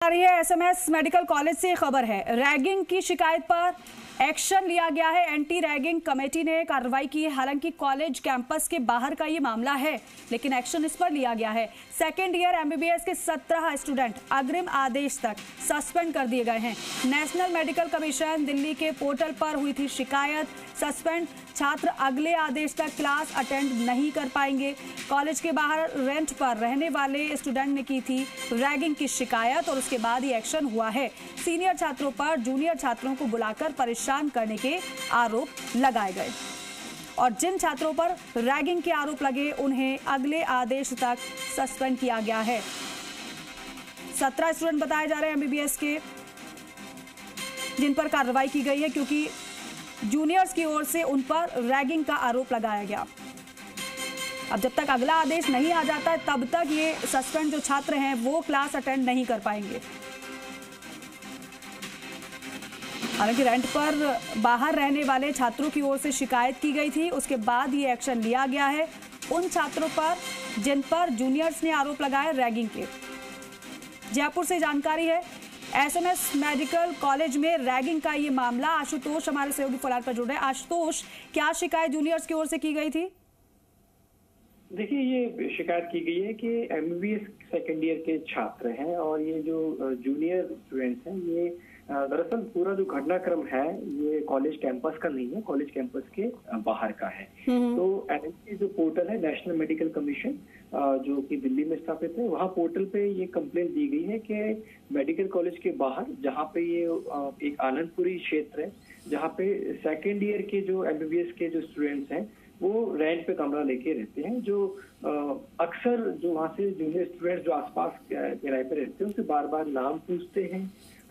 रही है SMS medical college से खबर है। रैगिंग की शिकायत पर एक्शन लिया गया है। एंटी रैगिंग कमेटी ने कार्रवाई की है। हालांकि कॉलेज कैंपस के बाहर का ये मामला है, लेकिन एक्शन इस पर लिया गया है। सेकेंड ईयर एमबीबीएस के 17 स्टूडेंट अग्रिम आदेश तक सस्पेंड कर दिए गए हैं। नेशनल मेडिकल कमीशन दिल्ली के पोर्टल पर हुई थी शिकायत। सस्पेंड छात्र अगले आदेश तक क्लास अटेंड नहीं कर पाएंगे। कॉलेज के बाहर रेंट पर रहने वाले स्टूडेंट ने की थी रैगिंग की शिकायत और उसके बाद ही एक्शन हुआ है। सीनियर छात्रों पर जूनियर छात्रों को बुलाकर परेशान करने के आरोप लगाए गए और जिन छात्रों पर रैगिंग के आरोप लगे उन्हें अगले आदेश तक सस्पेंड किया गया है। 17 स्टूडेंट बताए जा रहे हैं एमबीबीएस के, जिन पर कार्रवाई की गई है क्योंकि जूनियर्स की ओर से उन पर रैगिंग का आरोप लगाया गया। अब जब तक अगला आदेश नहीं आ जाता है तब तक ये सस्पेंड जो छात्र हैं वो क्लास अटेंड नहीं कर पाएंगे। हालांकि रेंट पर बाहर रहने वाले छात्रों की ओर से शिकायत की गई थी, उसके बाद ये एक्शन लिया गया है उन छात्रों पर जिन पर जूनियर्स ने आरोप लगाए रैगिंग के। जयपुर से जानकारी है, एसएमएस मेडिकल कॉलेज में रैगिंग का ये मामला। आशुतोष हमारे सहयोगी फलाट पर जुड़ रहे हैं। आशुतोष, क्या शिकायत जूनियर्स की ओर से की गई थी? देखिए, ये शिकायत की गई है कि एमबीबीएस सेकेंड ईयर के छात्र हैं और ये जो जूनियर स्टूडेंट्स हैं ये दरअसल पूरा जो घटनाक्रम है ये कॉलेज कैंपस का नहीं है, कॉलेज कैंपस के बाहर का है। तो एनएमसी जो पोर्टल है, नेशनल मेडिकल कमीशन, जो कि दिल्ली में स्थापित है, वहाँ पोर्टल पे ये कंप्लेंट दी गई है कि मेडिकल कॉलेज के बाहर, जहाँ पे ये एक आनंदपुरी क्षेत्र है, जहाँ पे सेकेंड ईयर के जो एमबीबीएस के जो स्टूडेंट्स हैं वो रेंट पे कमरा लेके रहते हैं। जो अक्सर जो वहाँ से जूनियर स्टूडेंट्स जो आसपास किराए पे रहते हैं उनसे बार बार नाम पूछते हैं,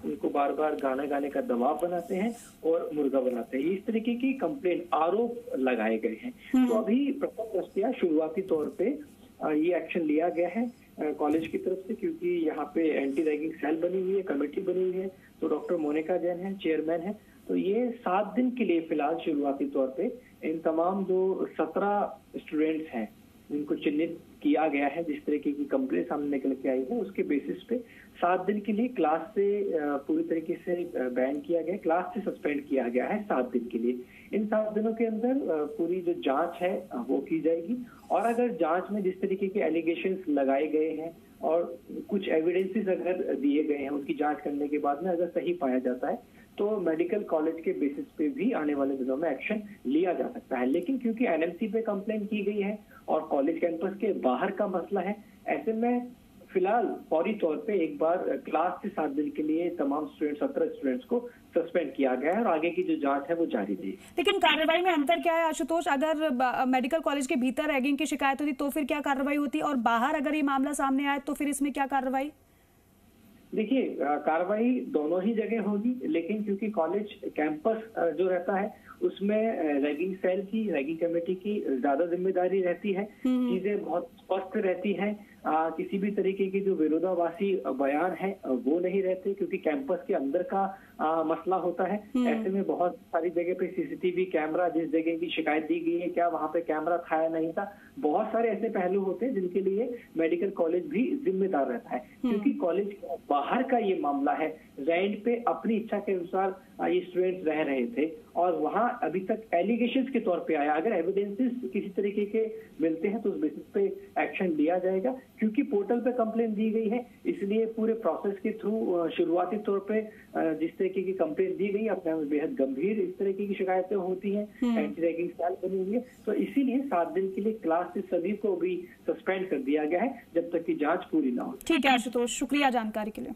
उनको बार बार गाना गाने का दबाव बनाते हैं और मुर्गा बनाते हैं। इस तरीके की कंप्लेंट, आरोप लगाए गए हैं। तो अभी प्रथम दृष्टया शुरुआती तौर पे ये एक्शन लिया गया है कॉलेज की तरफ से, क्योंकि यहाँ पे एंटी रैगिंग सेल बनी हुई है, कमेटी बनी हुई है। तो डॉक्टर मोनिका जैन है, चेयरमैन है। तो ये 7 दिन के लिए फिलहाल शुरुआती तौर पे इन तमाम जो 17 स्टूडेंट्स हैं जिनको चिन्हित किया गया है, जिस तरीके की कंप्लेंट सामने निकल के आई है उसके बेसिस पे 7 दिन के लिए क्लास से पूरी तरीके से बैन किया गया, क्लास से सस्पेंड किया गया है 7 दिन के लिए। इन 7 दिनों के अंदर पूरी जो जांच है वो की जाएगी और अगर जांच में जिस तरीके के एलिगेशंस लगाए गए हैं और कुछ एविडेंसेस अगर दिए गए हैं, उनकी जांच करने के बाद में अगर सही पाया जाता है तो मेडिकल कॉलेज के बेसिस पे भी आने वाले दिनों में एक्शन लिया जा सकता है। लेकिन क्योंकि एनएमसी पे कंप्लेंट की गई है और कॉलेज कैंपस के बाहर का मसला है, ऐसे में फिलहाल फौरी तौर पे एक बार क्लास से 7 दिन के लिए तमाम स्टूडेंट्स, 17 स्टूडेंट्स को सस्पेंड किया गया है और आगे की जो जांच है वो जारी रही। लेकिन कार्रवाई में अंतर क्या है आशुतोष? अगर मेडिकल कॉलेज के भीतर रैगिंग की शिकायत होती तो फिर क्या कार्रवाई होती, और बाहर अगर ये मामला सामने आए तो फिर इसमें क्या कार्रवाई? देखिए, कार्रवाई दोनों ही जगह होगी, लेकिन क्योंकि कॉलेज कैंपस जो रहता है उसमें रैगिंग सेल की, रैगिंग कमेटी की ज्यादा जिम्मेदारी रहती है। चीजें बहुत स्पष्ट रहती हैं। किसी भी तरीके की जो विरोधाभासी बयान है वो नहीं रहते, क्योंकि कैंपस के अंदर का मसला होता है। ऐसे में बहुत सारी जगह पे सीसीटीवी कैमरा, जिस जगह की शिकायत दी गई है क्या वहां पे कैमरा था या नहीं था, बहुत सारे ऐसे पहलू होते हैं जिनके लिए मेडिकल कॉलेज भी जिम्मेदार रहता है। क्योंकि कॉलेज बाहर का ये मामला है, रेंट पे अपनी इच्छा के अनुसार ये स्टूडेंट्स रह रहे थे और वहां अभी तक एलिगेशंस के तौर पे आया। अगर एविडेंसेस किसी तरीके के मिलते हैं तो उस बेसिस पे एक्शन लिया जाएगा। क्योंकि पोर्टल पे कंप्लेंट दी गई है इसलिए पूरे प्रोसेस के थ्रू शुरुआती तौर पे जिस तरीके की कंप्लेंट दी गई अपने में बेहद गंभीर इस तरीके की शिकायतें होती हैं, एंटी रैगिंग सेल बनी हुई है। तो इसीलिए 7 दिन के लिए क्लास से सभी को भी सस्पेंड कर दिया गया है जब तक की जांच पूरी ना हो। ठीक है आशुतोष, शुक्रिया जानकारी के लिए।